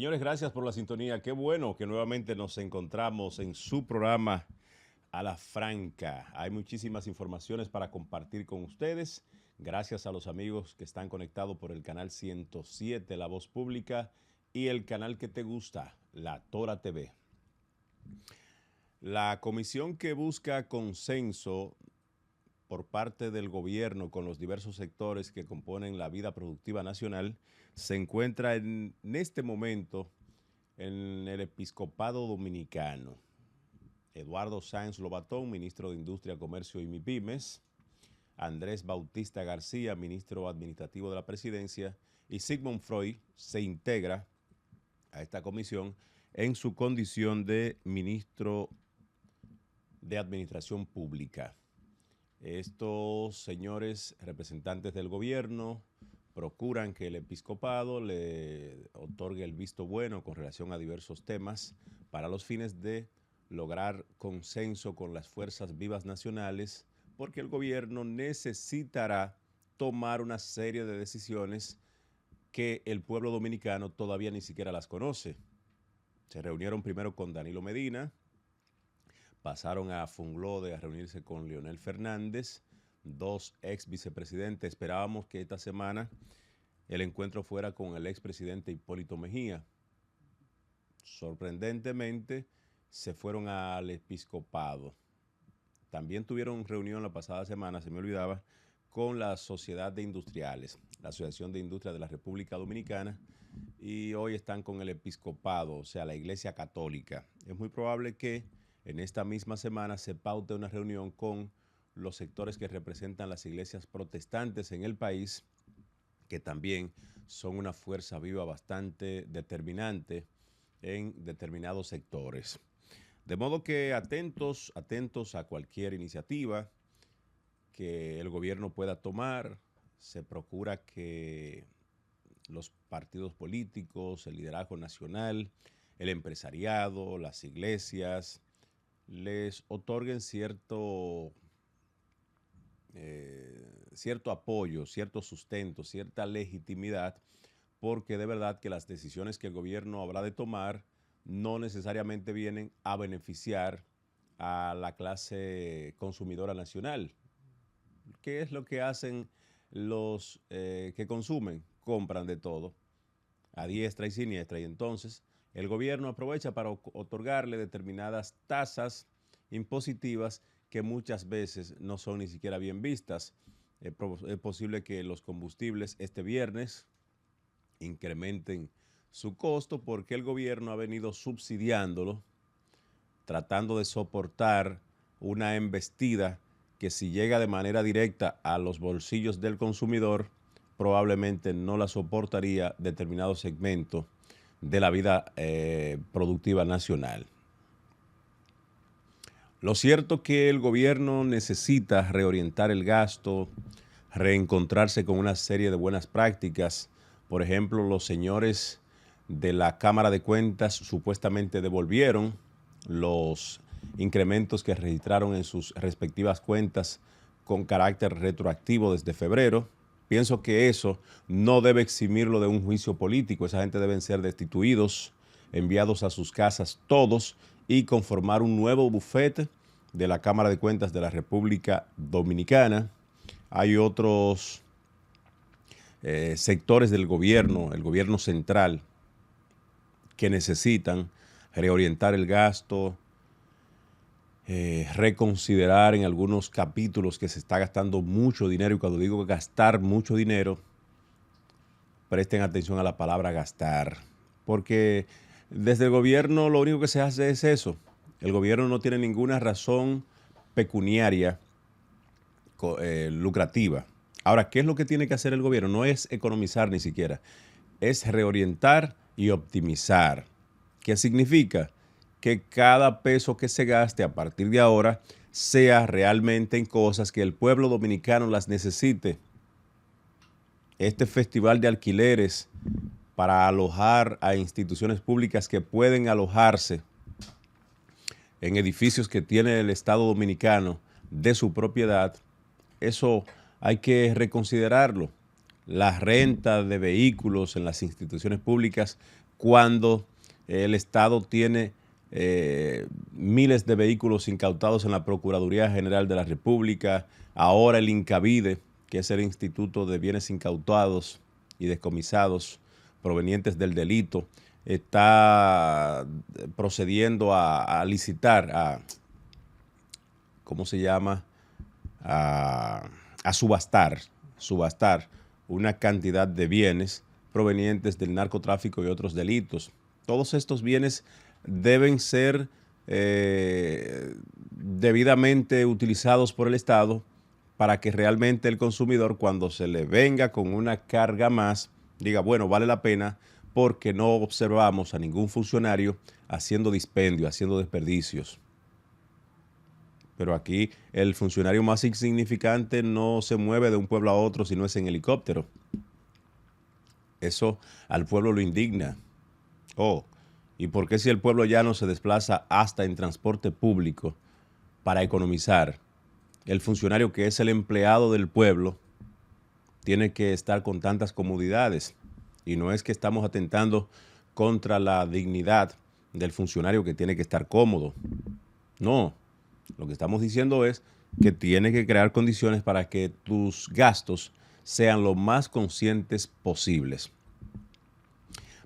Señores, gracias por la sintonía. Qué bueno que nuevamente nos encontramos en su programa A la Franca. Hay muchísimas informaciones para compartir con ustedes. Gracias a los amigos que están conectados por el canal 107, La Voz Pública, y el canal que te gusta, La Tora TV. La comisión que busca consenso por parte del gobierno con los diversos sectores que componen la vida productiva nacional se encuentra en este momento en el Episcopado Dominicano. Eduardo Sáenz Lobatón, ministro de Industria, Comercio y MIPYMES, Andrés Bautista García, ministro administrativo de la Presidencia, y Sigmund Freud se integra a esta comisión en su condición de ministro de Administración Pública. Estos señores representantes del gobierno procuran que el episcopado le otorgue el visto bueno con relación a diversos temas para los fines de lograr consenso con las fuerzas vivas nacionales, porque el gobierno necesitará tomar una serie de decisiones que el pueblo dominicano todavía ni siquiera las conoce. Se reunieron primero con Danilo Medina, pasaron a Funglode a reunirse con Leonel Fernández, dos ex vicepresidentes. Esperábamos que esta semana el encuentro fuera con el expresidente Hipólito Mejía. Sorprendentemente, se fueron al episcopado. También tuvieron reunión la pasada semana, se me olvidaba, con la Sociedad de Industriales, la Asociación de Industria de la República Dominicana, y hoy están con el episcopado, o sea, la Iglesia Católica. Es muy probable que en esta misma semana se paute una reunión con los sectores que representan las iglesias protestantes en el país, que también son una fuerza viva bastante determinante en determinados sectores. De modo que atentos a cualquier iniciativa que el gobierno pueda tomar. Se procura que los partidos políticos, el liderazgo nacional, el empresariado, las iglesias, les otorguen cierto apoyo, cierto sustento, cierta legitimidad, porque de verdad que las decisiones que el gobierno habrá de tomar no necesariamente vienen a beneficiar a la clase consumidora nacional. ¿Qué es lo que hacen los que consumen? Compran de todo, a diestra y siniestra, y entonces el gobierno aprovecha para otorgarle determinadas tasas impositivas que muchas veces no son ni siquiera bien vistas. Es posible que los combustibles este viernes incrementen su costo porque el gobierno ha venido subsidiándolo, tratando de soportar una embestida que si llega de manera directa a los bolsillos del consumidor, probablemente no la soportaría determinado segmento de la vida productiva nacional. Lo cierto es que el gobierno necesita reorientar el gasto, reencontrarse con una serie de buenas prácticas. Por ejemplo, los señores de la Cámara de Cuentas supuestamente devolvieron los incrementos que registraron en sus respectivas cuentas con carácter retroactivo desde febrero. Pienso que eso no debe eximirlo de un juicio político. Esa gente deben ser destituidos, enviados a sus casas todos y conformar un nuevo bufete de la Cámara de Cuentas de la República Dominicana. Hay otros sectores del gobierno, el gobierno central, que necesitan reorientar el gasto, reconsiderar en algunos capítulos que se está gastando mucho dinero. Y cuando digo gastar mucho dinero, presten atención a la palabra gastar, porque desde el gobierno lo único que se hace es eso. El gobierno no tiene ninguna razón pecuniaria lucrativa. Ahora, ¿qué es lo que tiene que hacer el gobierno? No es economizar ni siquiera, es reorientar y optimizar. ¿Qué significa? Que cada peso que se gaste a partir de ahora sea realmente en cosas que el pueblo dominicano las necesite. Este festival de alquileres para alojar a instituciones públicas que pueden alojarse en edificios que tiene el Estado dominicano de su propiedad, eso hay que reconsiderarlo. La renta de vehículos en las instituciones públicas cuando el Estado tiene miles de vehículos incautados en la Procuraduría General de la República, ahora el INCAVIDE, que es el Instituto de Bienes Incautados y Descomisados provenientes del delito, está procediendo a licitar, ¿cómo se llama? A subastar una cantidad de bienes provenientes del narcotráfico y otros delitos. Todos estos bienes deben ser debidamente utilizados por el Estado para que realmente el consumidor, cuando se le venga con una carga más, diga, bueno, vale la pena, porque no observamos a ningún funcionario haciendo dispendio, haciendo desperdicios. Pero aquí el funcionario más insignificante no se mueve de un pueblo a otro si no es en helicóptero. Eso al pueblo lo indigna. ¿Y por qué si el pueblo ya no se desplaza hasta en transporte público para economizar? El funcionario, que es el empleado del pueblo, tiene que estar con tantas comodidades. Y no es que estamos atentando contra la dignidad del funcionario, que tiene que estar cómodo. No, lo que estamos diciendo es que tiene que crear condiciones para que tus gastos sean lo más conscientes posibles.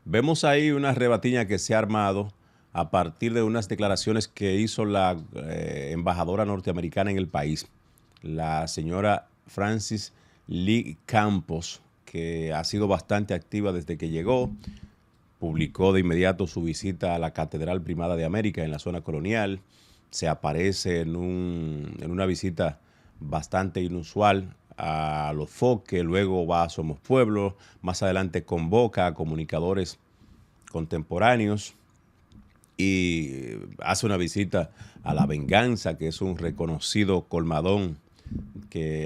Vemos ahí una rebatiña que se ha armado a partir de unas declaraciones que hizo la embajadora norteamericana en el país, la señora Francis Lee Campos, que ha sido bastante activa desde que llegó. Publicó de inmediato su visita a la Catedral Primada de América en la zona colonial. Se aparece en una visita bastante inusual a Los Foques, luego va a Somos Pueblo, más adelante convoca a comunicadores contemporáneos y hace una visita a La Venganza, que es un reconocido colmadón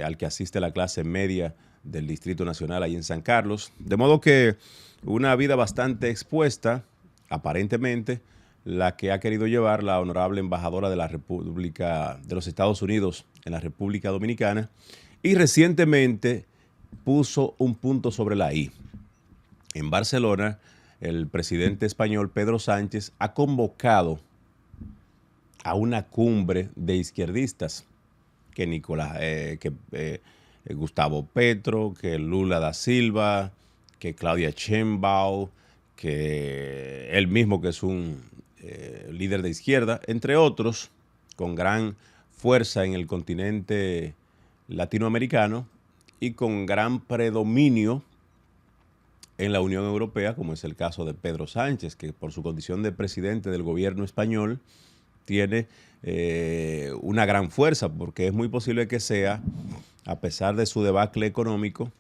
al que asiste la clase media del Distrito Nacional ahí en San Carlos. De modo que una vida bastante expuesta, aparentemente, la que ha querido llevar la honorable embajadora de la República de los Estados Unidos en la República Dominicana, y recientemente puso un punto sobre la I. En Barcelona, el presidente español Pedro Sánchez ha convocado a una cumbre de izquierdistas, que Gustavo Petro, que Lula da Silva, que Claudia Sheinbaum, que él mismo, que es un líder de izquierda, entre otros, con gran fuerza en el continente latinoamericano y con gran predominio en la Unión Europea, como es el caso de Pedro Sánchez, que por su condición de presidente del gobierno español tiene una gran fuerza, porque es muy posible que sea, a pesar de su debacle económico,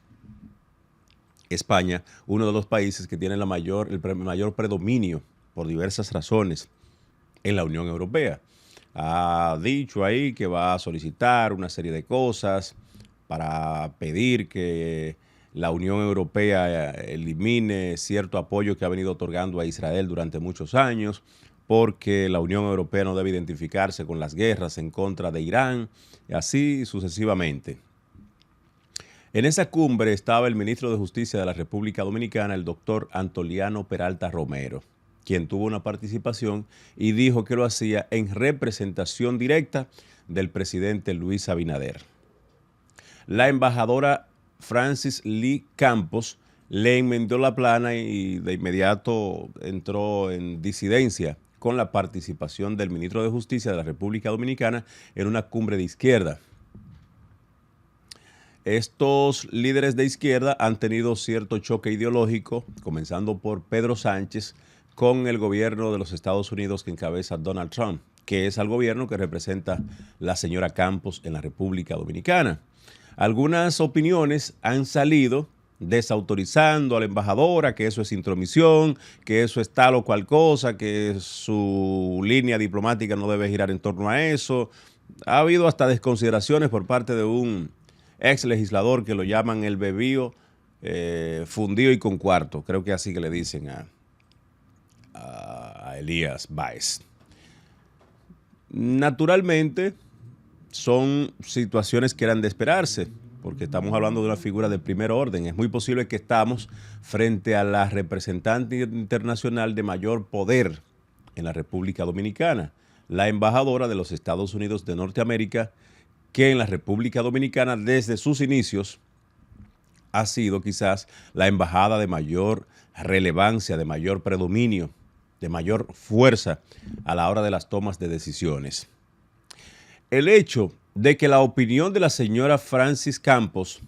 España, uno de los países que tiene el mayor predominio por diversas razones en la Unión Europea. Ha dicho ahí que va a solicitar una serie de cosas para pedir que la Unión Europea elimine cierto apoyo que ha venido otorgando a Israel durante muchos años, porque la Unión Europea no debe identificarse con las guerras en contra de Irán, y así sucesivamente. En esa cumbre estaba el ministro de Justicia de la República Dominicana, el doctor Antoliano Peralta Romero, quien tuvo una participación y dijo que lo hacía en representación directa del presidente Luis Abinader. La embajadora Francis Lee Campos le enmendó la plana y de inmediato entró en disidencia con la participación del ministro de Justicia de la República Dominicana en una cumbre de izquierda. Estos líderes de izquierda han tenido cierto choque ideológico, comenzando por Pedro Sánchez, con el gobierno de los Estados Unidos que encabeza Donald Trump, que es al gobierno que representa la señora Campos en la República Dominicana. Algunas opiniones han salido desautorizando a la embajadora, que eso es intromisión, que eso es tal o cual cosa, que su línea diplomática no debe girar en torno a eso. Ha habido hasta desconsideraciones por parte de un ex legislador que lo llaman el bebío fundido y con cuarto. Creo que así que le dicen a Elías Báez. Naturalmente, son situaciones que eran de esperarse, porque estamos hablando de una figura de primer orden. Es muy posible que estamos frente a la representante internacional de mayor poder en la República Dominicana, la embajadora de los Estados Unidos de Norteamérica, que en la República Dominicana desde sus inicios ha sido quizás la embajada de mayor relevancia, de mayor predominio, de mayor fuerza a la hora de las tomas de decisiones. El hecho de que la opinión de la señora Francis Campos,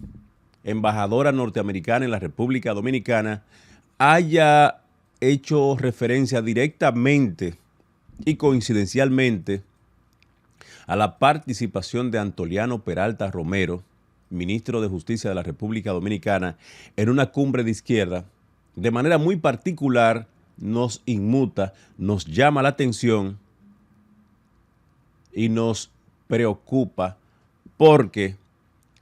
embajadora norteamericana en la República Dominicana, haya hecho referencia directamente y coincidencialmente a la participación de Antoliano Peralta Romero, ministro de Justicia de la República Dominicana, en una cumbre de izquierda, de manera muy particular nos inmuta, nos llama la atención y nos preocupa, porque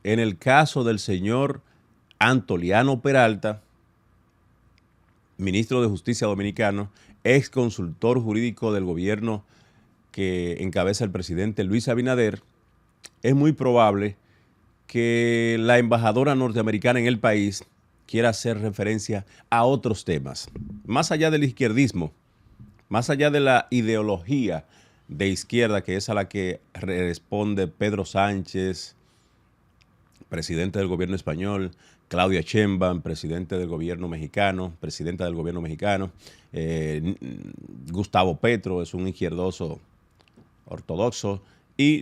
en el caso del señor Antoliano Peralta, ministro de Justicia dominicano, ex consultor jurídico del gobierno que encabeza el presidente Luis Abinader, es muy probable que la embajadora norteamericana en el país quiera hacer referencia a otros temas, más allá del izquierdismo, más allá de la ideología de izquierda, que es a la que responde Pedro Sánchez, presidente del gobierno español, Claudia Sheinbaum, presidente del gobierno mexicano, presidenta del gobierno mexicano, Gustavo Petro es un izquierdoso ortodoxo, y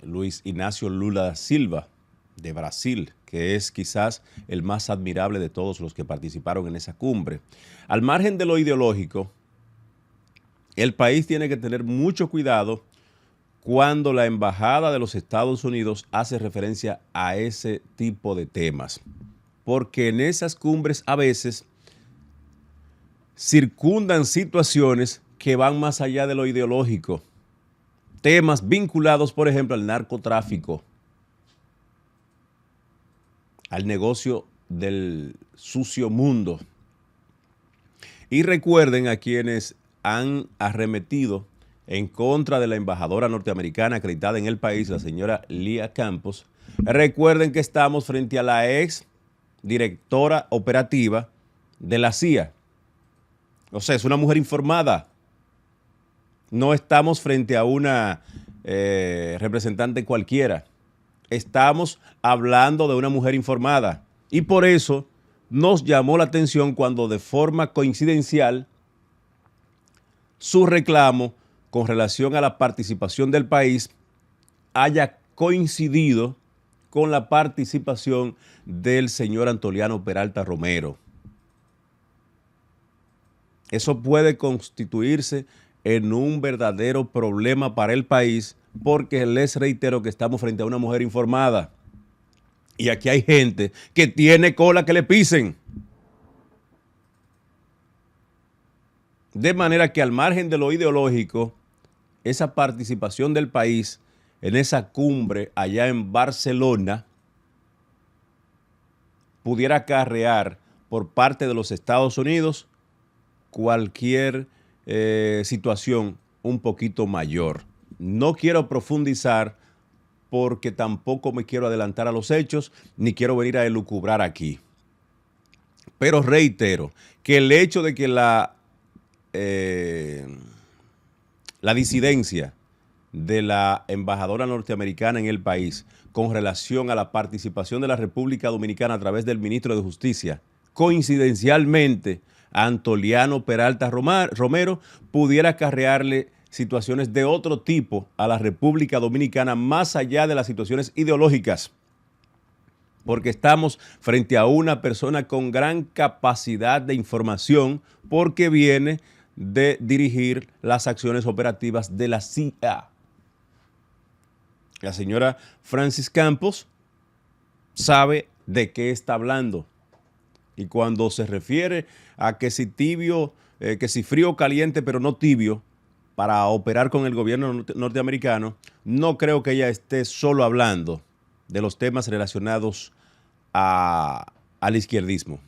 Luis Ignacio Lula da Silva, de Brasil, que es quizás el más admirable de todos los que participaron en esa cumbre. Al margen de lo ideológico, el país tiene que tener mucho cuidado cuando la embajada de los Estados Unidos hace referencia a ese tipo de temas, porque en esas cumbres a veces circundan situaciones que van más allá de lo ideológico, temas vinculados, por ejemplo, al narcotráfico, al negocio del sucio mundo. Y recuerden a quienes han arremetido en contra de la embajadora norteamericana acreditada en el país, la señora Lía Campos, recuerden que estamos frente a la ex directora operativa de la CIA. O sea, es una mujer informada. No estamos frente a una representante cualquiera. Estamos hablando de una mujer informada. Y por eso nos llamó la atención cuando de forma coincidencial su reclamo con relación a la participación del país haya coincidido con la participación del señor Antoliano Peralta Romero. Eso puede constituirse en un verdadero problema para el país, porque les reitero que estamos frente a una mujer informada. Y aquí hay gente que tiene cola que le pisen. De manera que al margen de lo ideológico, esa participación del país en esa cumbre allá en Barcelona pudiera acarrear por parte de los Estados Unidos cualquier situación un poquito mayor. No quiero profundizar porque tampoco me quiero adelantar a los hechos, ni quiero venir a elucubrar aquí. Pero reitero que el hecho de que la disidencia de la embajadora norteamericana en el país con relación a la participación de la República Dominicana a través del ministro de Justicia, coincidencialmente a Antoliano Peralta Romero, pudiera acarrearle situaciones de otro tipo a la República Dominicana, más allá de las situaciones ideológicas, porque estamos frente a una persona con gran capacidad de información, porque viene de dirigir las acciones operativas de la CIA. La señora Francis Campos sabe de qué está hablando. Y cuando se refiere a que si tibio, que si frío o caliente, pero no tibio, para operar con el gobierno norteamericano, no creo que ella esté solo hablando de los temas relacionados al izquierdismo.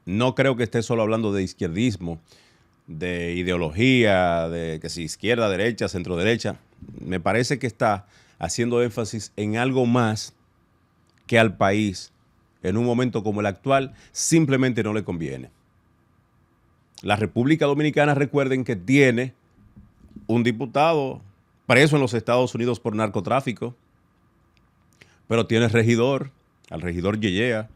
No creo que esté solo hablando de izquierdismo, de ideología, de que si izquierda, derecha, centro derecha. Me parece que está haciendo énfasis en algo más que al país, en un momento como el actual, simplemente no le conviene. La República Dominicana, recuerden que tiene un diputado preso en los Estados Unidos por narcotráfico, pero tiene regidor, al regidor Yeyea,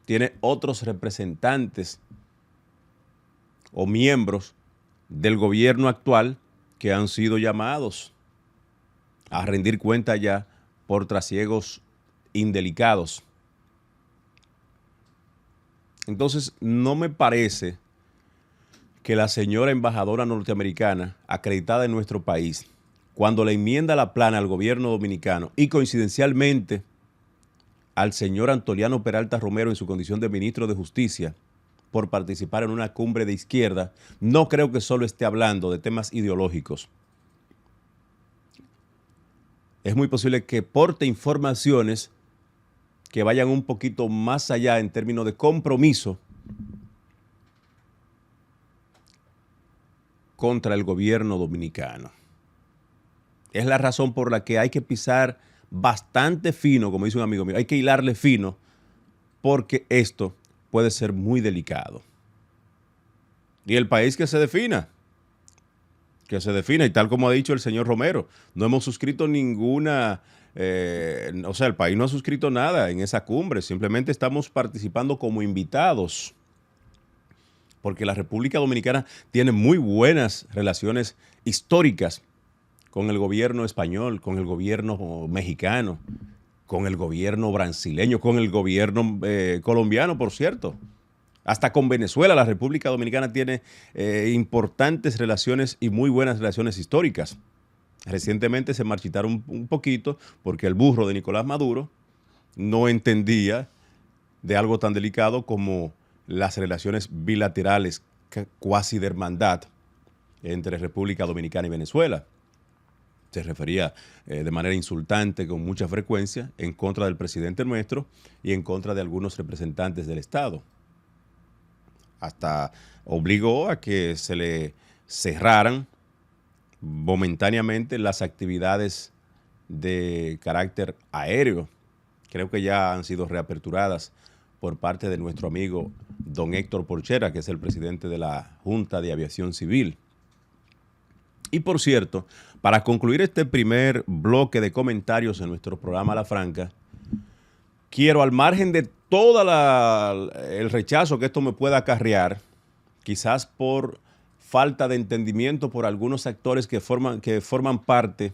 tiene otros representantes o miembros del gobierno actual que han sido llamados a rendir cuenta ya por trasiegos indelicados. Entonces, no me parece que la señora embajadora norteamericana acreditada en nuestro país, cuando le enmienda la plana al gobierno dominicano y coincidencialmente al señor Antoliano Peralta Romero en su condición de ministro de Justicia por participar en una cumbre de izquierda, no creo que solo esté hablando de temas ideológicos. Es muy posible que porte informaciones que vayan un poquito más allá en términos de compromiso contra el gobierno dominicano. Es la razón por la que hay que pisar bastante fino, como dice un amigo mío, hay que hilarle fino, porque esto puede ser muy delicado. Y el país que se defina, y tal como ha dicho el señor Romero, no hemos suscrito ninguna, o sea, el país no ha suscrito nada en esa cumbre, simplemente estamos participando como invitados, porque la República Dominicana tiene muy buenas relaciones históricas con el gobierno español, con el gobierno mexicano, con el gobierno brasileño, con el gobierno colombiano, por cierto. Hasta con Venezuela, la República Dominicana tiene importantes relaciones y muy buenas relaciones históricas. Recientemente se marchitaron un poquito porque el burro de Nicolás Maduro no entendía de algo tan delicado como las relaciones bilaterales cuasi de hermandad entre República Dominicana y Venezuela. Se refería de manera insultante con mucha frecuencia en contra del presidente nuestro y en contra de algunos representantes del Estado. Hasta obligó a que se le cerraran momentáneamente las actividades de carácter aéreo. Creo que ya han sido reaperturadas por parte de nuestro amigo don Héctor Porchera, que es el presidente de la Junta de Aviación Civil. Y por cierto, para concluir este primer bloque de comentarios en nuestro programa La Franca, quiero, al margen de todo el rechazo que esto me pueda acarrear, quizás por falta de entendimiento por algunos actores que forman parte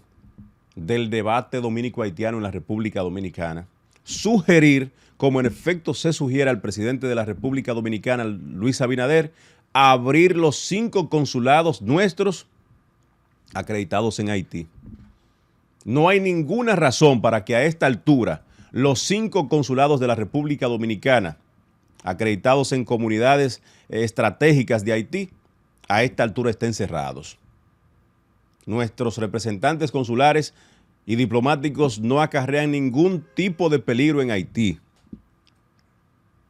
del debate dominico-haitiano en la República Dominicana, sugerir, como en efecto se sugiere al presidente de la República Dominicana, Luis Abinader, abrir los 5 consulados nuestros acreditados en Haití. No hay ninguna razón para que a esta altura los 5 consulados de la República Dominicana acreditados en comunidades estratégicas de Haití a esta altura estén cerrados. Nuestros representantes consulares y diplomáticos no acarrean ningún tipo de peligro en Haití.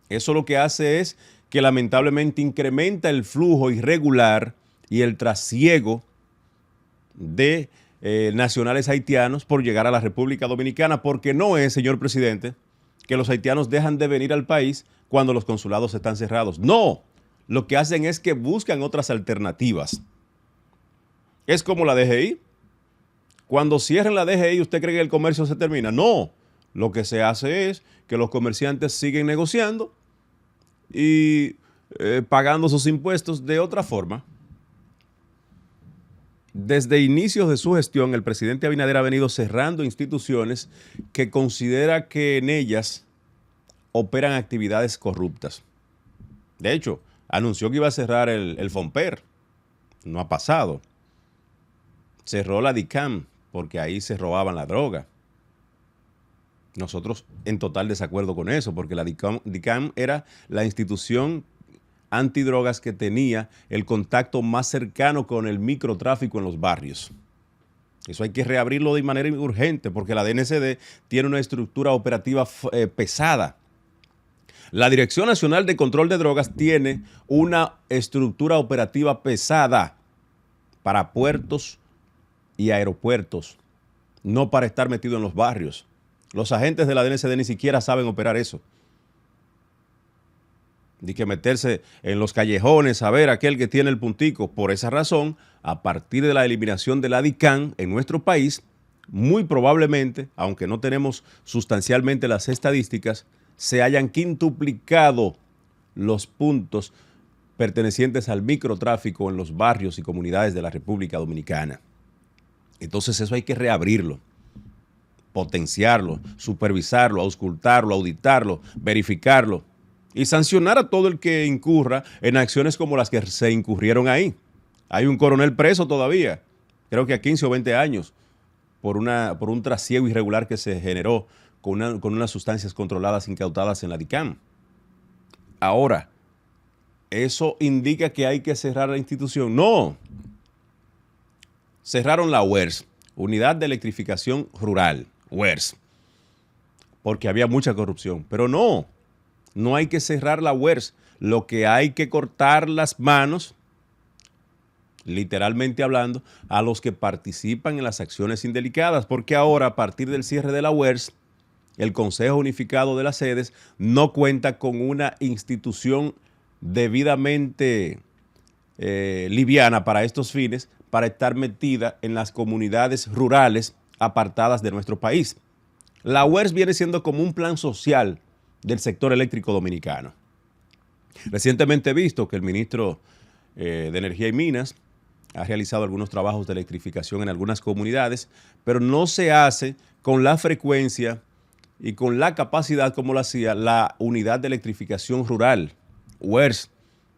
Eso lo que hace es que lamentablemente incrementa el flujo irregular y el trasiego de nacionales haitianos por llegar a la República Dominicana, porque no es, señor presidente, que los haitianos dejan de venir al país cuando los consulados están cerrados. No, lo que hacen es que buscan otras alternativas. Es como la DGI. Cuando cierren la DGI, ¿usted cree que el comercio se termina? No, lo que se hace es que los comerciantes siguen negociando y pagando sus impuestos de otra forma. Desde inicios de su gestión, el presidente Abinader ha venido cerrando instituciones que considera que en ellas operan actividades corruptas. De hecho, anunció que iba a cerrar el Fomper. No ha pasado. Cerró la DICAM porque ahí se robaban la droga. Nosotros en total desacuerdo con eso, porque la DICAM era la institución antidrogas que tenía el contacto más cercano con el microtráfico en los barrios. Eso hay que reabrirlo de manera urgente, porque la DNCD tiene una estructura operativa pesada. La Dirección Nacional de Control de Drogas tiene una estructura operativa pesada para puertos y aeropuertos. no para estar metido en los barrios. Los agentes de la DNCD ni siquiera saben operar eso. Ni que meterse en los callejones a ver aquel que tiene el puntico. Por esa razón, a partir de la eliminación de la DICAN en nuestro país, muy probablemente, aunque no tenemos sustancialmente las estadísticas, se hayan quintuplicado los puntos pertenecientes al microtráfico en los barrios y comunidades de la República Dominicana. Entonces eso hay que reabrirlo, potenciarlo, supervisarlo, auscultarlo, auditarlo, verificarlo y sancionar a todo el que incurra en acciones como las que se incurrieron ahí. Hay un coronel preso todavía, creo que a 15 o 20 años, por un trasiego irregular que se generó con unas sustancias controladas incautadas en la DICAM. Ahora, ¿eso indica que hay que cerrar la institución? No. Cerraron la UERS, Unidad de Electrificación Rural, UERS, porque había mucha corrupción. Pero no, no hay que cerrar la UERS. Lo que hay que cortar las manos, literalmente hablando, a los que participan en las acciones indelicadas, porque ahora, a partir del cierre de la UERS, el Consejo Unificado de las Sedes no cuenta con una institución debidamente liviana para estos fines, para estar metida en las comunidades rurales apartadas de nuestro país. La UERS viene siendo como un plan social del sector eléctrico dominicano. Recientemente he visto que el ministro de Energía y Minas ha realizado algunos trabajos de electrificación en algunas comunidades, pero no se hace con la frecuencia y con la capacidad como lo hacía la Unidad de Electrificación Rural, UERS,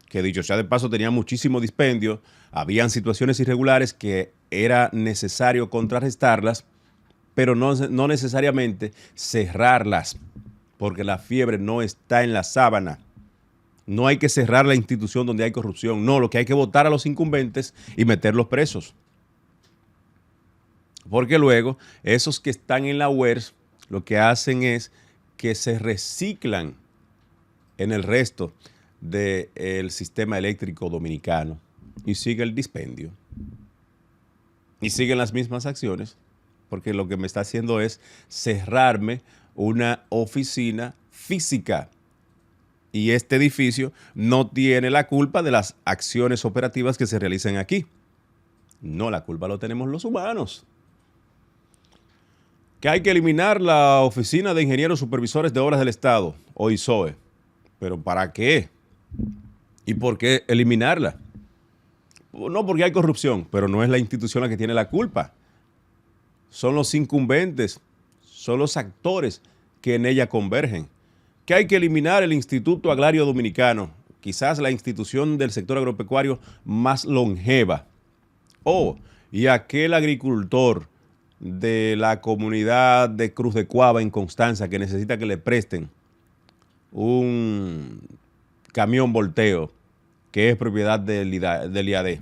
que dicho sea de paso tenía muchísimo dispendio, habían situaciones irregulares que era necesario contrarrestarlas, pero no necesariamente cerrarlas, porque la fiebre no está en la sábana. No hay que cerrar la institución donde hay corrupción, no, lo que hay que votar a los incumbentes y meterlos presos. Porque luego esos que están en la UERS lo que hacen es que se reciclan en el resto del sistema eléctrico dominicano y sigue el dispendio. Y siguen las mismas acciones, porque lo que me está haciendo es cerrarme una oficina física. Y este edificio no tiene la culpa de las acciones operativas que se realizan aquí. No, la culpa lo tenemos los humanos. Que hay que eliminar la Oficina de Ingenieros Supervisores de Obras del Estado, o ISOE. ¿Pero para qué? ¿Y por qué eliminarla? No, porque hay corrupción, pero no es la institución la que tiene la culpa. Son los incumbentes, son los actores que en ella convergen. Que hay que eliminar el Instituto Agrario Dominicano, quizás la institución del sector agropecuario más longeva. Y aquel agricultor de la comunidad de Cruz de Cuava en Constanza que necesita que le presten un camión volteo que es propiedad del IAD.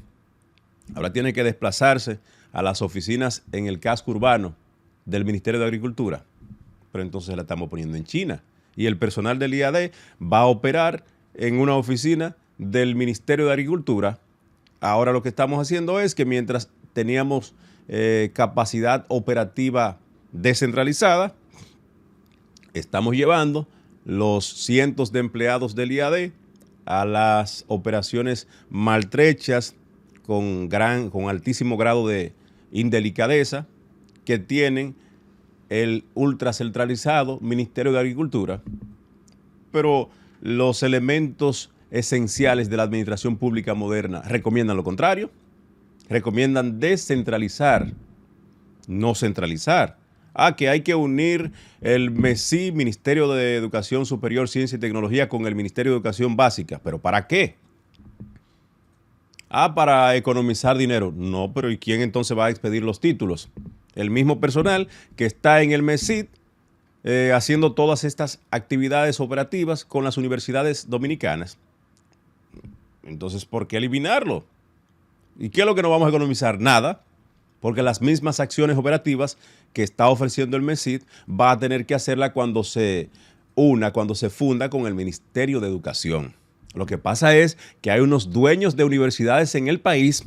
Ahora tiene que desplazarse a las oficinas en el casco urbano del Ministerio de Agricultura, pero entonces la estamos poniendo en China. Y el personal del IAD va a operar en una oficina del Ministerio de Agricultura. Ahora lo que estamos haciendo es que mientras teníamos capacidad operativa descentralizada, estamos llevando los cientos de empleados del IAD a las operaciones maltrechas con altísimo grado de indelicadeza que tienen el ultracentralizado Ministerio de Agricultura, pero los elementos esenciales de la administración pública moderna recomiendan lo contrario, recomiendan descentralizar, no centralizar. Que hay que unir el MESI, Ministerio de Educación Superior, Ciencia y Tecnología, con el Ministerio de Educación Básica. ¿Pero para qué? Para economizar dinero. No, pero ¿y quién entonces va a expedir los títulos? El mismo personal que está en el MESID haciendo todas estas actividades operativas con las universidades dominicanas. Entonces, ¿por qué eliminarlo? ¿Y qué es lo que no vamos a economizar? Nada, porque las mismas acciones operativas que está ofreciendo el MESID va a tener que hacerla cuando se funda con el Ministerio de Educación. Lo que pasa es que hay unos dueños de universidades en el país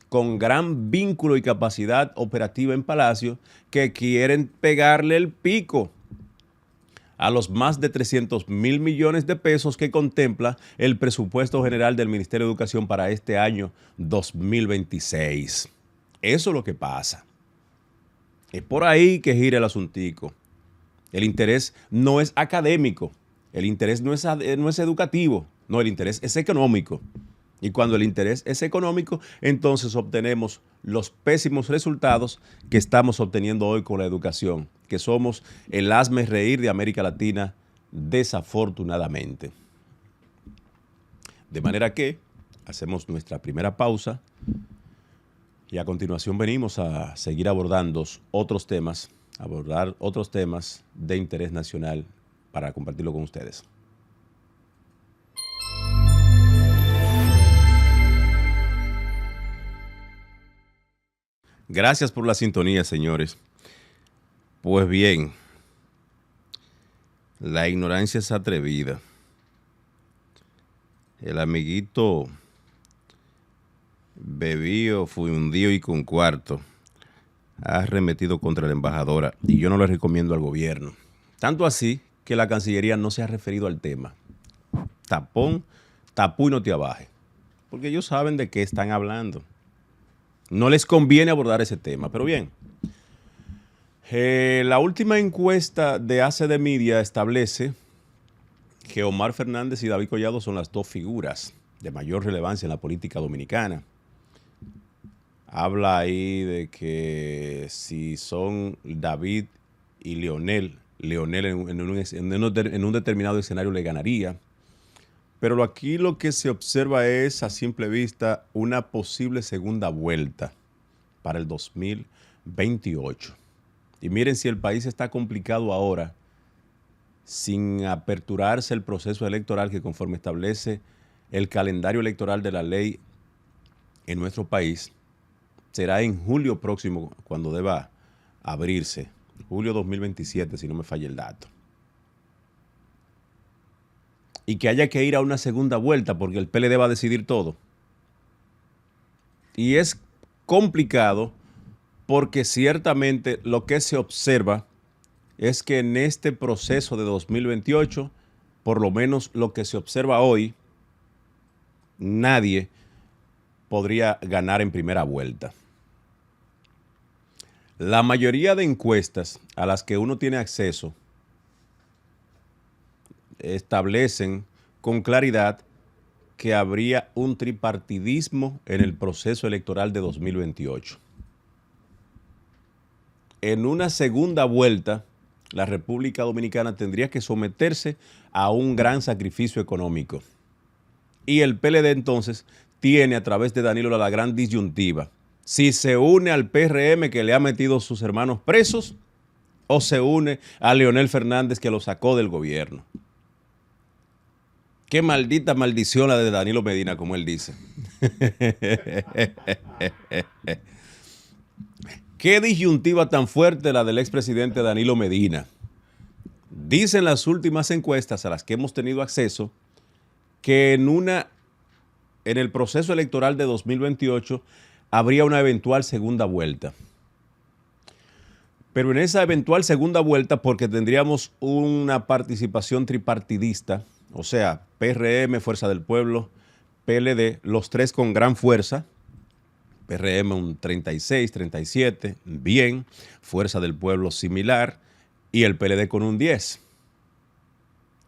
con gran vínculo y capacidad operativa en Palacio que quieren pegarle el pico a los más de 300.000 millones de pesos que contempla el presupuesto general del Ministerio de Educación para este año 2026. Eso es lo que pasa. Es por ahí que gira el asuntico. El interés no es académico, el interés no es educativo, no, el interés es económico. Y cuando el interés es económico, entonces obtenemos los pésimos resultados que estamos obteniendo hoy con la educación, que somos el hazmerreír de América Latina, desafortunadamente. De manera que hacemos nuestra primera pausa y a continuación venimos a seguir abordar otros temas de interés nacional para compartirlo con ustedes. Gracias por la sintonía, señores. Pues bien, la ignorancia es atrevida. El amiguito bebido, fundido y con cuarto ha arremetido contra la embajadora y yo no le recomiendo al gobierno. Tanto así que la Cancillería no se ha referido al tema. Tapón, tapú y no te abaje. Porque ellos saben de qué están hablando. No les conviene abordar ese tema, pero bien. La última encuesta de ACD Media establece que Omar Fernández y David Collado son las dos figuras de mayor relevancia en la política dominicana. Habla ahí de que si son David y Leonel en un determinado escenario le ganaría. Pero aquí lo que se observa es, a simple vista, una posible segunda vuelta para el 2028. Y miren, si el país está complicado ahora, sin aperturarse el proceso electoral que conforme establece el calendario electoral de la ley en nuestro país, será en julio próximo cuando deba abrirse. Julio 2027, si no me falla el dato. Y que haya que ir a una segunda vuelta porque el PLD va a decidir todo. Y es complicado porque ciertamente lo que se observa es que en este proceso de 2028, por lo menos lo que se observa hoy, nadie podría ganar en primera vuelta. La mayoría de encuestas a las que uno tiene acceso establecen con claridad que habría un tripartidismo en el proceso electoral de 2028. En una segunda vuelta, la República Dominicana tendría que someterse a un gran sacrificio económico. Y el PLD entonces tiene a través de Danilo la gran disyuntiva. Si se une al PRM que le ha metido sus hermanos presos o se une a Leonel Fernández que lo sacó del gobierno. Qué maldita maldición la de Danilo Medina, como él dice. Qué disyuntiva tan fuerte la del expresidente Danilo Medina. Dicen las últimas encuestas a las que hemos tenido acceso que en el proceso electoral de 2028 habría una eventual segunda vuelta. Pero en esa eventual segunda vuelta, porque tendríamos una participación tripartidista, o sea, PRM, Fuerza del Pueblo, PLD, los tres con gran fuerza, PRM un 36, 37, bien, Fuerza del Pueblo similar, y el PLD con un 10,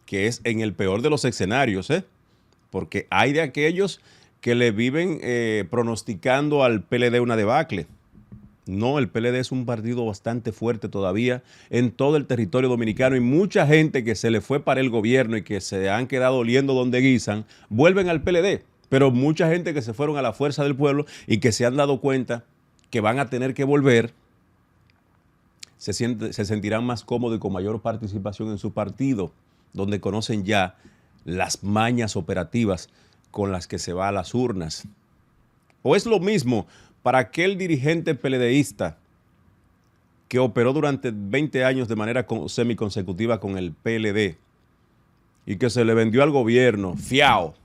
que es en el peor de los escenarios, porque hay de aquellos que le viven pronosticando al PLD una debacle. No, el PLD es un partido bastante fuerte todavía en todo el territorio dominicano y mucha gente que se le fue para el gobierno y que se han quedado oliendo donde guisan, vuelven al PLD. Pero mucha gente que se fueron a la Fuerza del Pueblo y que se han dado cuenta que van a tener que volver, se sentirán más cómodos y con mayor participación en su partido, donde conocen ya las mañas operativas con las que se va a las urnas. O es lo mismo para aquel dirigente PLDista que operó durante 20 años de manera semiconsecutiva con el PLD y que se le vendió al gobierno fiao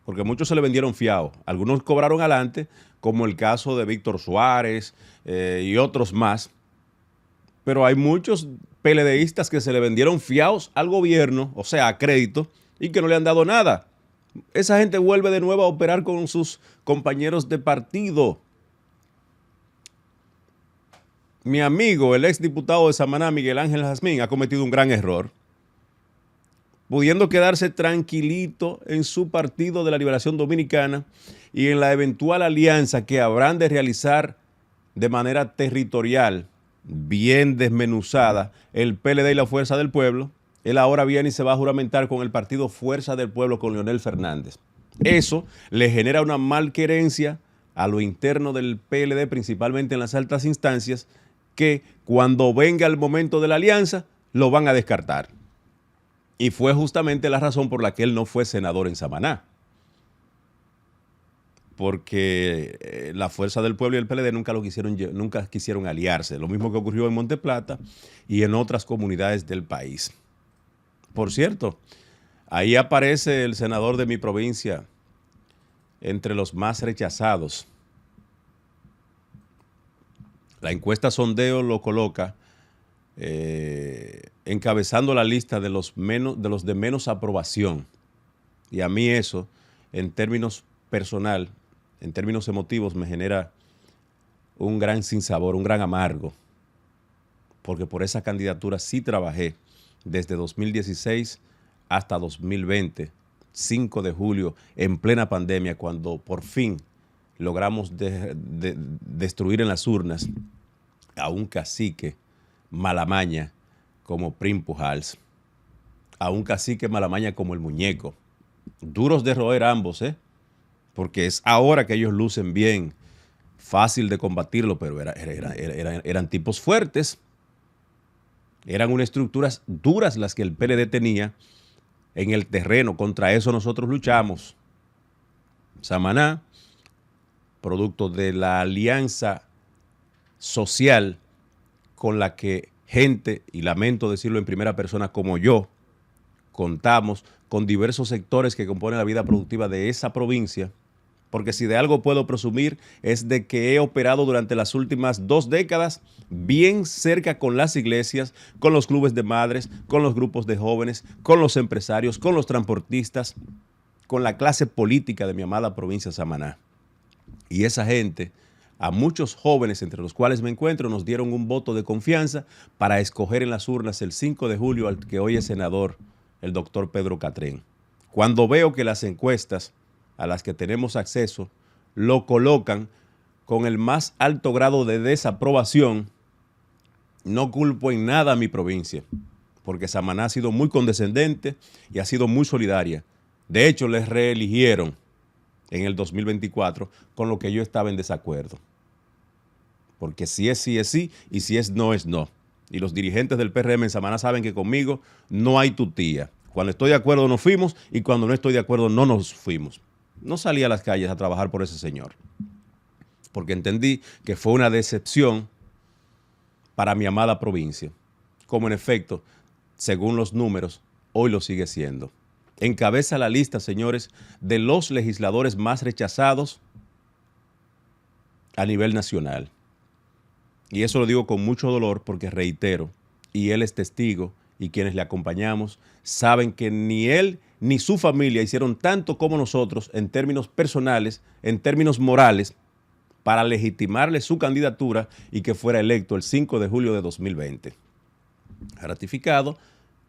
porque muchos se le vendieron fiados. Algunos cobraron adelante, como el caso de Víctor Suárez y otros más. Pero hay muchos PLDistas que se le vendieron fiados al gobierno, o sea, a crédito, y que no le han dado nada. Esa gente vuelve de nuevo a operar con sus compañeros de partido. Mi amigo, el exdiputado de Samaná, Miguel Ángel Jazmín, ha cometido un gran error, pudiendo quedarse tranquilito en su partido de la Liberación Dominicana y en la eventual alianza que habrán de realizar de manera territorial, bien desmenuzada, el PLD y la Fuerza del Pueblo. Él ahora viene y se va a juramentar con el partido Fuerza del Pueblo con Leonel Fernández. Eso le genera una malquerencia a lo interno del PLD, principalmente en las altas instancias, que cuando venga el momento de la alianza, lo van a descartar. Y fue justamente la razón por la que él no fue senador en Samaná. Porque la Fuerza del Pueblo y el PLD nunca quisieron aliarse. Lo mismo que ocurrió en Monteplata y en otras comunidades del país. Por cierto, ahí aparece el senador de mi provincia entre los más rechazados. La encuesta Sondeo lo coloca encabezando la lista de los de menos aprobación. Y a mí eso, en términos personal, en términos emotivos, me genera un gran sinsabor, un gran amargo. Porque por esa candidatura sí trabajé desde 2016 hasta 2020, 5 de julio, en plena pandemia, cuando por fin logramos destruir en las urnas a un cacique malamaña como Prim Pujals, a un cacique malamaña como el Muñeco. Duros de roer ambos, porque es ahora que ellos lucen bien, fácil de combatirlo, pero eran tipos fuertes. Eran unas estructuras duras las que el PLD tenía en el terreno. Contra eso nosotros luchamos. Samaná, producto de la alianza social con la que gente, y lamento decirlo en primera persona como yo, contamos con diversos sectores que componen la vida productiva de esa provincia, porque si de algo puedo presumir es de que he operado durante las últimas 2 décadas bien cerca con las iglesias, con los clubes de madres, con los grupos de jóvenes, con los empresarios, con los transportistas, con la clase política de mi amada provincia de Samaná. Y esa gente, a muchos jóvenes entre los cuales me encuentro, nos dieron un voto de confianza para escoger en las urnas el 5 de julio al que hoy es senador, el doctor Pedro Catrén. Cuando veo que las encuestas a las que tenemos acceso lo colocan con el más alto grado de desaprobación, no culpo en nada a mi provincia, porque Samaná ha sido muy condescendente y ha sido muy solidaria. De hecho, les reeligieron en el 2024, con lo que yo estaba en desacuerdo. Porque si es sí, es sí, y si es no, es no. Y los dirigentes del PRM en Samaná saben que conmigo no hay tutía. Cuando estoy de acuerdo nos fuimos y cuando no estoy de acuerdo no nos fuimos. No salí a las calles a trabajar por ese señor, porque entendí que fue una decepción para mi amada provincia, como en efecto, según los números, hoy lo sigue siendo. Encabeza la lista, señores, de los legisladores más rechazados a nivel nacional. Y eso lo digo con mucho dolor porque reitero, y él es testigo, y quienes le acompañamos saben que ni él ni su familia hicieron tanto como nosotros en términos personales, en términos morales, para legitimarle su candidatura y que fuera electo el 5 de julio de 2020. Ratificado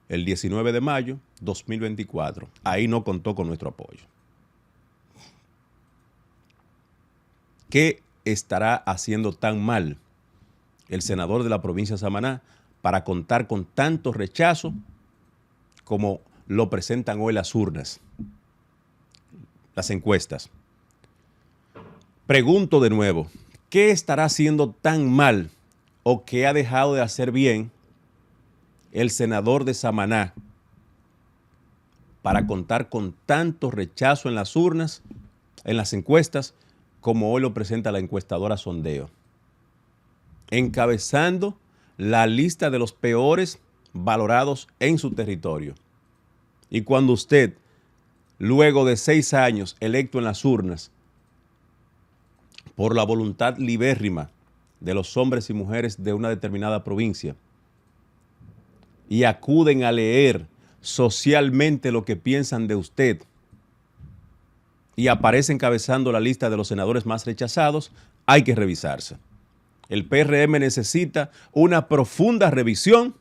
el 19 de mayo 2024. Ahí no contó con nuestro apoyo. ¿Qué estará haciendo tan mal el senador de la provincia de Samaná para contar con tanto rechazo como lo presentan hoy las urnas, las encuestas? Pregunto de nuevo, ¿qué estará haciendo tan mal o qué ha dejado de hacer bien el senador de Samaná para contar con tanto rechazo en las urnas, en las encuestas, como hoy lo presenta la encuestadora Sondeo, encabezando la lista de los peores valorados en su territorio? Y cuando usted luego de 6 años electo en las urnas por la voluntad libérrima de los hombres y mujeres de una determinada provincia, y acuden a leer socialmente lo que piensan de usted y aparece encabezando la lista de los senadores más rechazados, hay que revisarse. El PRM necesita una profunda revisión.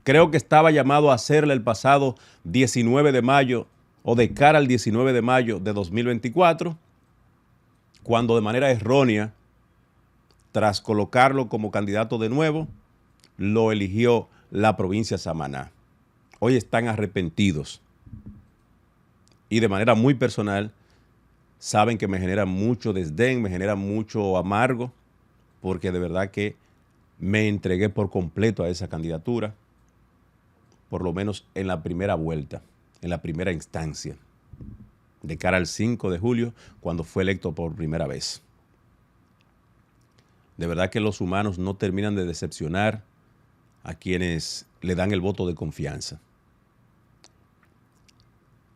Creo que estaba llamado a hacerla el pasado 19 de mayo o de cara al 19 de mayo de 2024, cuando de manera errónea, tras colocarlo como candidato de nuevo, lo eligió la provincia de Samaná. Hoy están arrepentidos y de manera muy personal saben que me genera mucho desdén, me genera mucho amargo, porque de verdad que me entregué por completo a esa candidatura, por lo menos en la primera vuelta, en la primera instancia, de cara al 5 de julio, cuando fue electo por primera vez. De verdad que los humanos no terminan de decepcionar a quienes le dan el voto de confianza.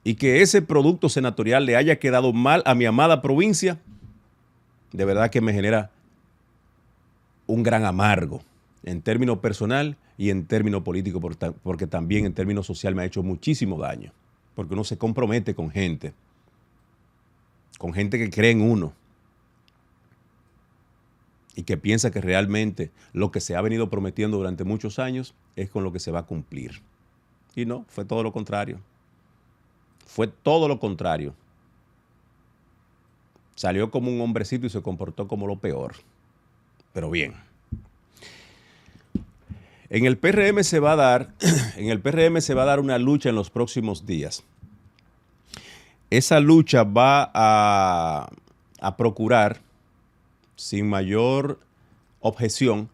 Y que ese producto senatorial le haya quedado mal a mi amada provincia, de verdad que me genera un gran amargo en términos personal y en términos políticos, porque también en términos social me ha hecho muchísimo daño, porque uno se compromete con gente que cree en uno y que piensa que realmente lo que se ha venido prometiendo durante muchos años es con lo que se va a cumplir. Y no, fue todo lo contrario. Fue todo lo contrario. Salió como un hombrecito y se comportó como lo peor. Pero bien. En el PRM se va a dar una lucha en los próximos días. Esa lucha va a procurar, sin mayor objeción,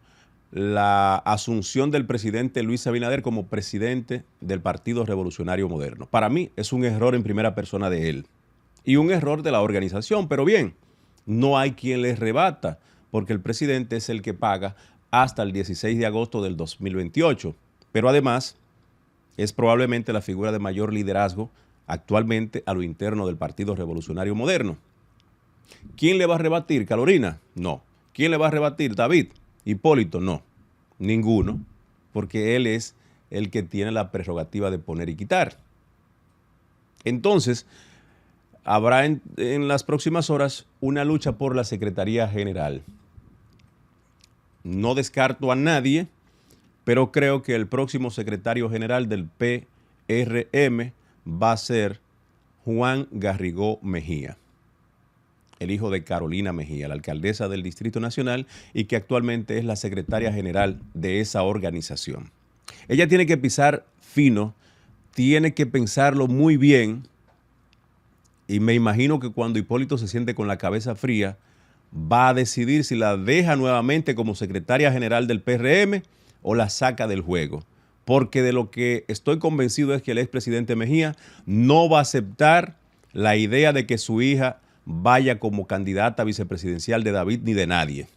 la asunción del presidente Luis Abinader como presidente del Partido Revolucionario Moderno. Para mí es un error en primera persona de él y un error de la organización, pero bien, no hay quien les rebata, porque el presidente es el que paga hasta el 16 de agosto del 2028. Pero además, es probablemente la figura de mayor liderazgo actualmente a lo interno del Partido Revolucionario Moderno. ¿Quién le va a rebatir? ¿Carolina? No. ¿Quién le va a rebatir? ¿David? ¿Hipólito? No. Ninguno, porque él es el que tiene la prerrogativa de poner y quitar. Entonces, habrá en las próximas horas una lucha por la Secretaría General. No descarto a nadie, pero creo que el próximo secretario general del PRM va a ser Juan Garrigó Mejía, el hijo de Carolina Mejía, la alcaldesa del Distrito Nacional y que actualmente es la secretaria general de esa organización. Ella tiene que pisar fino, tiene que pensarlo muy bien, y me imagino que cuando Hipólito se siente con la cabeza fría, va a decidir si la deja nuevamente como secretaria general del PRM o la saca del juego. Porque de lo que estoy convencido es que el expresidente Mejía no va a aceptar la idea de que su hija vaya como candidata vicepresidencial de David ni de nadie.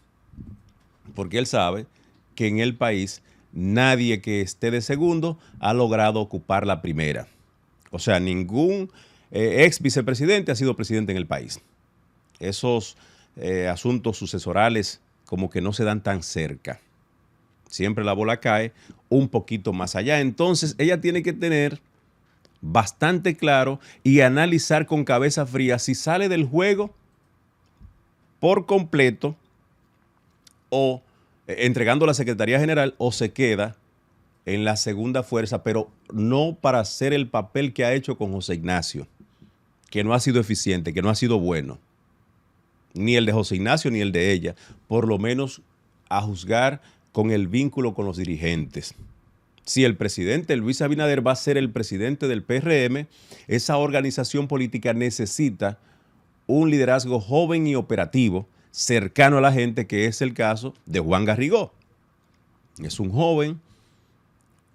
Porque él sabe que en el país nadie que esté de segundo ha logrado ocupar la primera. O sea, ningún ex vicepresidente ha sido presidente en el país. Esos asuntos sucesorales como que no se dan tan cerca. Siempre la bola cae un poquito más allá. Entonces ella tiene que tener bastante claro y analizar con cabeza fría si sale del juego por completo o entregando la Secretaría General o se queda en la segunda fuerza, pero no para hacer el papel que ha hecho con José Ignacio, que no ha sido eficiente, que no ha sido bueno. Ni el de José Ignacio ni el de ella, por lo menos a juzgar con el vínculo con los dirigentes. Si el presidente Luis Abinader va a ser el presidente del PRM, esa organización política necesita un liderazgo joven y operativo, cercano a la gente, que es el caso de Juan Garrigó. Es un joven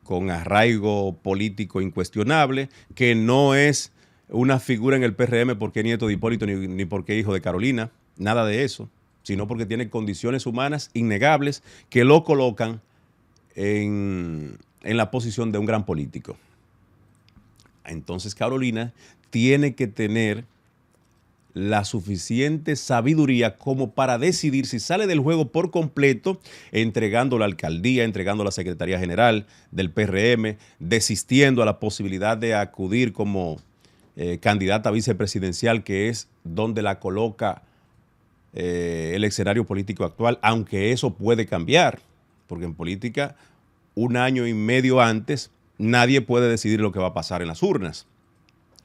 con arraigo político incuestionable, que no es una figura en el PRM porque nieto de Hipólito ni porque hijo de Carolina, nada de eso, sino porque tiene condiciones humanas innegables que lo colocan en la posición de un gran político. Entonces Carolina tiene que tener la suficiente sabiduría como para decidir si sale del juego por completo, entregando la alcaldía, entregando la Secretaría General del PRM, desistiendo a la posibilidad de acudir como candidata vicepresidencial, que es donde la coloca el escenario político actual, aunque eso puede cambiar, porque en política, un año y medio antes, nadie puede decidir lo que va a pasar en las urnas.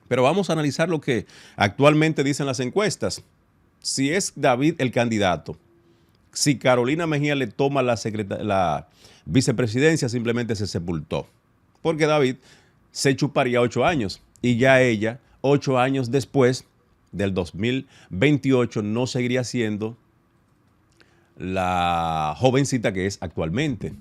Pero vamos a analizar lo que actualmente dicen las encuestas. Si es David el candidato, si Carolina Mejía le toma la vicepresidencia, simplemente se sepultó. Porque David se chuparía 8 años y ya ella, 8 años después del 2028, no seguiría siendo la jovencita que es actualmente.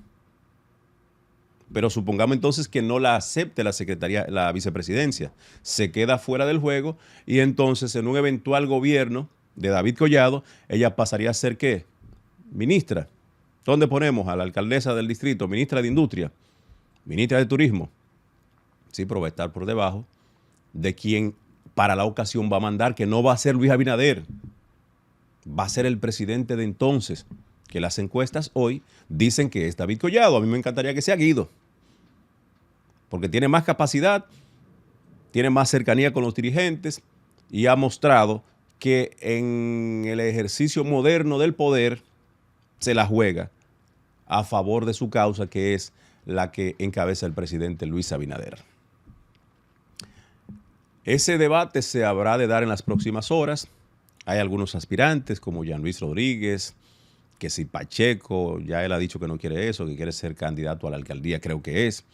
Pero supongamos entonces que no la acepte la vicepresidencia, se queda fuera del juego y entonces en un eventual gobierno de David Collado, ella pasaría a ser ¿qué? Ministra. ¿Dónde ponemos a la alcaldesa del distrito? Ministra de Industria, ministra de Turismo. Sí, pero va a estar por debajo de quien para la ocasión va a mandar, que no va a ser Luis Abinader, va a ser el presidente de entonces, que las encuestas hoy dicen que es David Collado. A mí me encantaría que sea Guido, porque tiene más capacidad, tiene más cercanía con los dirigentes y ha mostrado que en el ejercicio moderno del poder se la juega a favor de su causa, que es la que encabeza el presidente Luis Abinader. Ese debate se habrá de dar en las próximas horas. Hay algunos aspirantes como Jean Luis Rodríguez, que si Pacheco, ya él ha dicho que no quiere eso, que quiere ser candidato a la alcaldía, creo que es.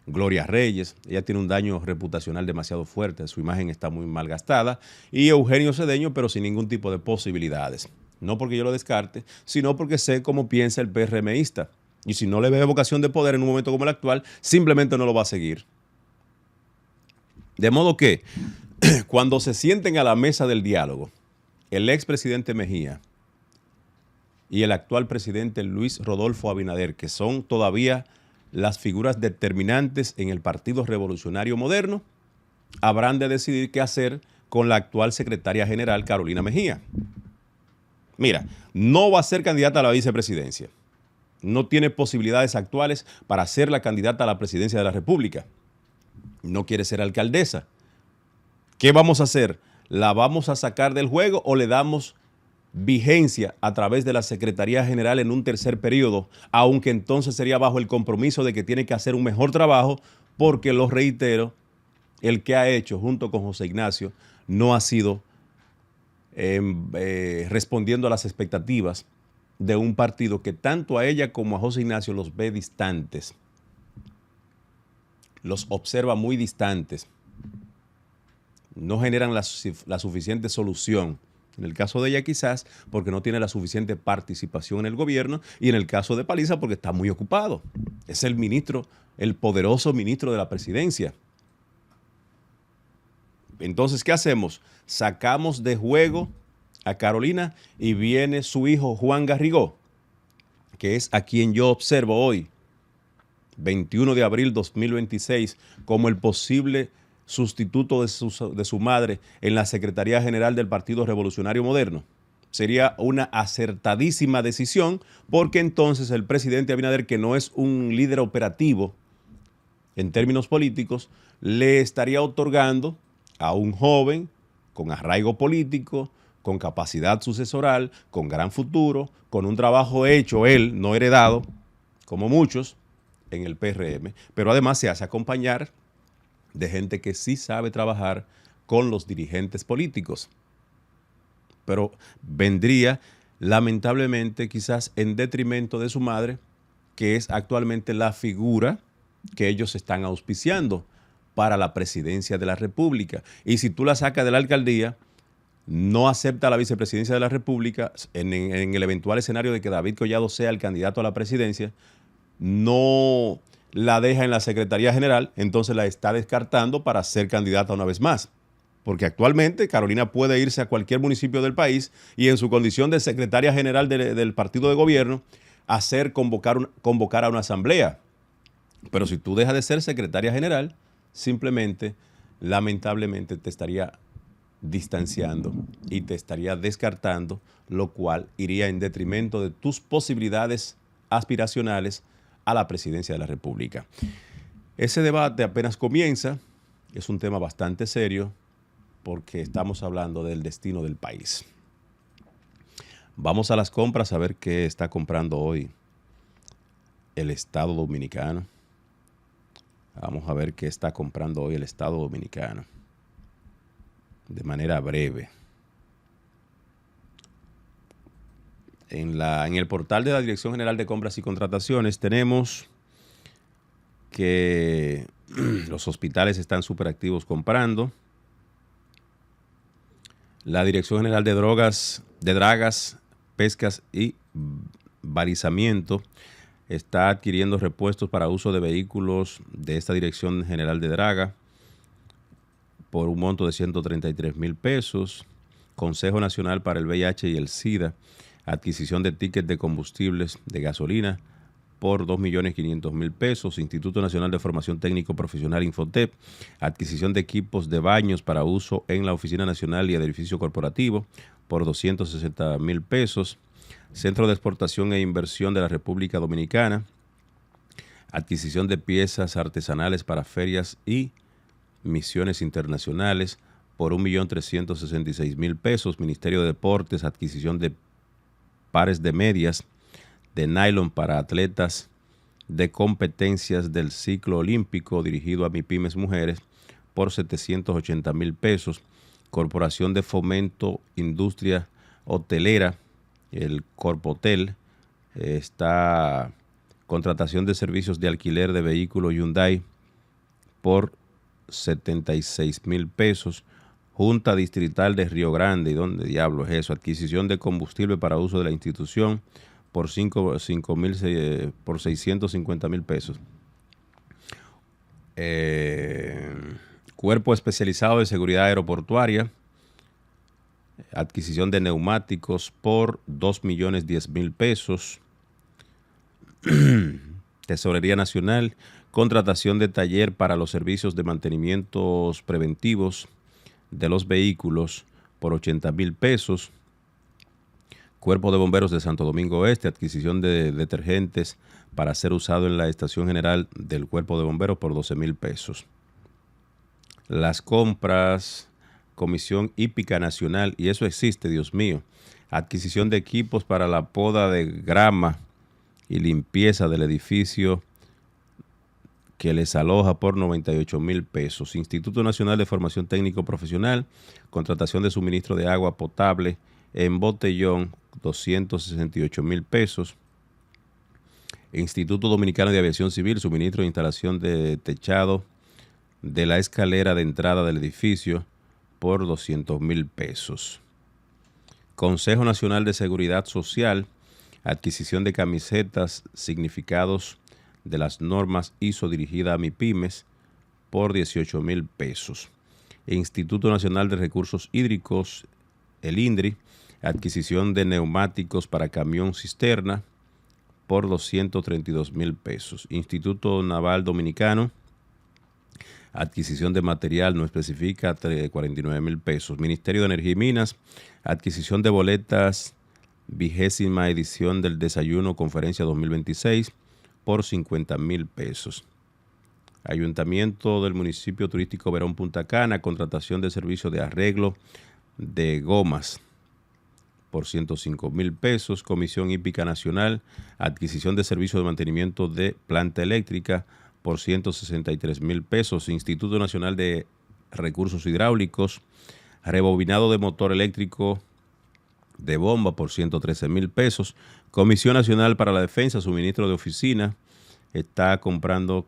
Gloria Reyes, ella tiene un daño reputacional demasiado fuerte, su imagen está muy mal gastada. Y Eugenio Cedeño, pero sin ningún tipo de posibilidades. No porque yo lo descarte, sino porque sé cómo piensa el PRMista. Y si no le ve vocación de poder en un momento como el actual, simplemente no lo va a seguir. De modo que, cuando se sienten a la mesa del diálogo, el expresidente Mejía y el actual presidente Luis Rodolfo Abinader, que son todavía las figuras determinantes en el Partido Revolucionario Moderno, habrán de decidir qué hacer con la actual secretaria general Carolina Mejía. Mira, no va a ser candidata a la vicepresidencia. No tiene posibilidades actuales para ser la candidata a la presidencia de la República. No quiere ser alcaldesa. ¿Qué vamos a hacer? ¿La vamos a sacar del juego o le damos vigencia a través de la Secretaría General en un tercer periodo, aunque entonces sería bajo el compromiso de que tiene que hacer un mejor trabajo, porque lo reitero, el que ha hecho junto con José Ignacio no ha sido respondiendo a las expectativas de un partido que tanto a ella como a José Ignacio los ve distantes, los observa muy distantes, no generan la suficiente solución. En el caso de ella quizás porque no tiene la suficiente participación en el gobierno, y en el caso de Paliza porque está muy ocupado. Es el ministro, el poderoso ministro de la presidencia. Entonces, ¿qué hacemos? Sacamos de juego a Carolina y viene su hijo Juan Garrigó, que es a quien yo observo hoy, 21 de abril 2026, como el posible sustituto de su madre en la Secretaría General del Partido Revolucionario Moderno. Sería una acertadísima decisión, porque entonces el presidente Abinader, que no es un líder operativo en términos políticos, le estaría otorgando a un joven con arraigo político, con capacidad sucesoral, con gran futuro, con un trabajo hecho él, no heredado, como muchos, en el PRM, pero además se hace acompañar de gente que sí sabe trabajar con los dirigentes políticos. Pero vendría, lamentablemente, quizás en detrimento de su madre, que es actualmente la figura que ellos están auspiciando para la presidencia de la República. Y si tú la sacas de la alcaldía, no acepta la vicepresidencia de la República, en el eventual escenario de que David Collado sea el candidato a la presidencia, no la deja en la Secretaría General, entonces la está descartando para ser candidata una vez más. Porque actualmente Carolina puede irse a cualquier municipio del país y en su condición de secretaria general del partido de gobierno convocar a una asamblea. Pero si tú dejas de ser secretaria general, simplemente lamentablemente te estaría distanciando y te estaría descartando, lo cual iría en detrimento de tus posibilidades aspiracionales a la presidencia de la República. Ese debate apenas comienza, es un tema bastante serio porque estamos hablando del destino del país. Vamos a las compras a ver qué está comprando hoy el Estado Dominicano. Vamos a ver qué está comprando hoy el Estado Dominicano. De manera breve. En el portal de la Dirección General de Compras y Contrataciones tenemos que los hospitales están súper activos comprando. La Dirección General de Dragas, Pescas y Balizamiento está adquiriendo repuestos para uso de vehículos de esta Dirección General de Draga por un monto de 133,000 pesos. Consejo Nacional para el VIH y el SIDA, adquisición de tickets de combustibles de gasolina por 2,500,000 pesos. Instituto Nacional de Formación Técnico Profesional Infotep, adquisición de equipos de baños para uso en la Oficina Nacional y el edificio corporativo por 260,000 pesos. Centro de Exportación e Inversión de la República Dominicana, adquisición de piezas artesanales para ferias y misiones internacionales por 1,366,000 pesos. Ministerio de Deportes, adquisición de pares de medias de nylon para atletas de competencias del ciclo olímpico dirigido a MIPYMES Mujeres por 780,000 pesos. Corporación de Fomento Industria Hotelera, el Corpotel, está contratación de servicios de alquiler de vehículos Hyundai por 76,000 pesos. Junta Distrital de Río Grande, ¿y dónde diablo es eso? Adquisición de combustible para uso de la institución por 650,000 pesos. Cuerpo Especializado de Seguridad Aeroportuaria, adquisición de neumáticos por 2,010,000 pesos. Tesorería Nacional, contratación de taller para los servicios de mantenimientos preventivos de los vehículos por 80,000 pesos. Cuerpo de Bomberos de Santo Domingo Este, adquisición de detergentes para ser usado en la Estación General del Cuerpo de Bomberos por 12,000 pesos. Las compras, Comisión Hípica Nacional, y eso existe, Dios mío, adquisición de equipos para la poda de grama y limpieza del edificio que les aloja por 98,000 pesos. Instituto Nacional de Formación Técnico Profesional, contratación de suministro de agua potable en botellón, 268,000 pesos. Instituto Dominicano de Aviación Civil, suministro de instalación de techado de la escalera de entrada del edificio por 200,000 pesos. Consejo Nacional de Seguridad Social, adquisición de camisetas, significados de las normas ISO dirigida a MIPYMES por 18,000 pesos. Instituto Nacional de Recursos Hídricos, el INDRI, adquisición de neumáticos para camión cisterna por 232,000 pesos. Instituto Naval Dominicano, adquisición de material no especifica, 49,000 pesos. Ministerio de Energía y Minas, adquisición de boletas, 20ª edición del Desayuno Conferencia 2026 por 50,000 pesos. Ayuntamiento del Municipio Turístico Verón Punta Cana, contratación de servicio de arreglo de gomas por 105,000 pesos. Comisión Hípica Nacional, adquisición de servicio de mantenimiento de planta eléctrica por 163,000 pesos. Instituto Nacional de Recursos Hidráulicos, rebobinado de motor eléctrico de bomba por 113,000 pesos. Comisión Nacional para la Defensa, suministro de oficina, está comprando,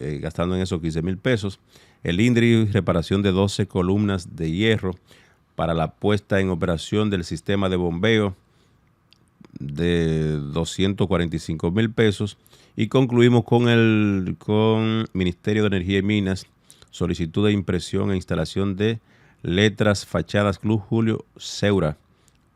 gastando en eso 15,000 pesos. El INDRI, reparación de 12 columnas de hierro para la puesta en operación del sistema de bombeo de 245,000 pesos. Y concluimos con el Ministerio de Energía y Minas, solicitud de impresión e instalación de letras fachadas Club Julio Seura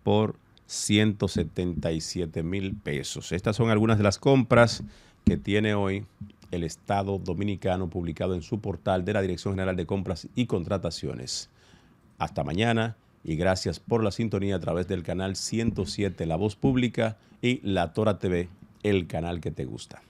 por 177,000 pesos. Estas son algunas de las compras que tiene hoy el Estado Dominicano, publicado en su portal de la Dirección General de Compras y Contrataciones. Hasta mañana y gracias por la sintonía a través del canal 107 La Voz Pública y La Tora TV, el canal que te gusta.